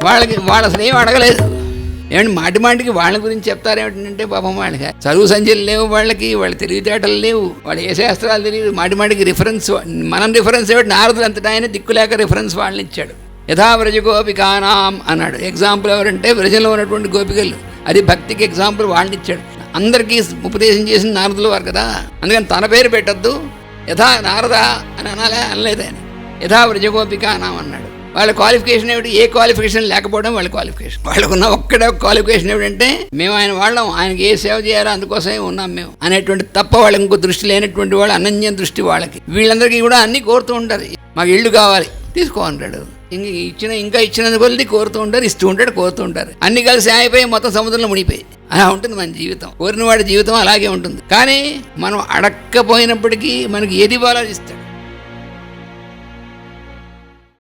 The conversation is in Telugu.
వాళ్ళు అసలు ఏం అడగలేదు. ఏమంటే మాటి మాటికి వాళ్ళ గురించి చెప్తారేమిటంటే పాపం వాళ్ళకి చదువు సంధ్యలు లేవు, వాళ్ళ తెలివితేటలు లేవు, వాళ్ళు ఏ శాస్త్రాలు తెలియదు. మాటి మాటికి రిఫరెన్స్, మనం రిఫరెన్స్ ఏమిటి, నారదులు అంతటా ఆయన దిక్కులేక రిఫరెన్స్ వాళ్ళని ఇచ్చాడు. యథా వ్రజ గోపికానాం అన్నాడు. ఎగ్జాంపుల్ ఎవరంటే వ్రజంలో ఉన్నటువంటి గోపికలు, అది భక్తికి ఎగ్జాంపుల్ వాళ్ళని ఇచ్చాడు. అందరికీ ఉపదేశం చేసిన నారదుల వారు కదా, అందుకని తన పేరు పెట్టద్దు, యథా నారద అని అనలేదు ఆయన. యథా వ్రజ గోపికానాం అన్నాడు. వాళ్ళ క్వాలిఫికేషన్ ఏమిటి, ఏ క్వాలిఫికేషన్ లేకపోవడం వాళ్ళ క్వాలిఫికేషన్. వాళ్ళకున్న ఒక్కడే క్వాలిఫికేషన్ ఏమిటంటే మేము ఆయన వాళ్ళం, ఆయనకి ఏ సేవ చేయాలో అందుకోసమే ఉన్నాం మేము అనేటువంటి తప్ప వాళ్ళకి ఇంకో దృష్టి లేనటువంటి వాళ్ళు, అనన్య దృష్టి వాళ్ళకి. వీళ్ళందరికీ కూడా అన్నీ కోరుతూ ఉంటారు. మాకు ఇళ్ళు కావాలి, తీసుకో అంటాడు. ఇంకా ఇచ్చినందుకు కొద్ది కోరుతూ ఉంటారు, ఇస్తూ ఉంటాడు, కోరుతూ ఉంటారు. అన్ని కలిసి అయిపోయి మొత్తం సముద్రంలో మునిగిపోయి అలా ఉంటుంది మన జీవితం. కోరిన వాడి జీవితం అలాగే ఉంటుంది. కానీ మనం అడక్కపోయినప్పటికీ మనకి ఏది ఇవ్వాలో ఇస్తాడు.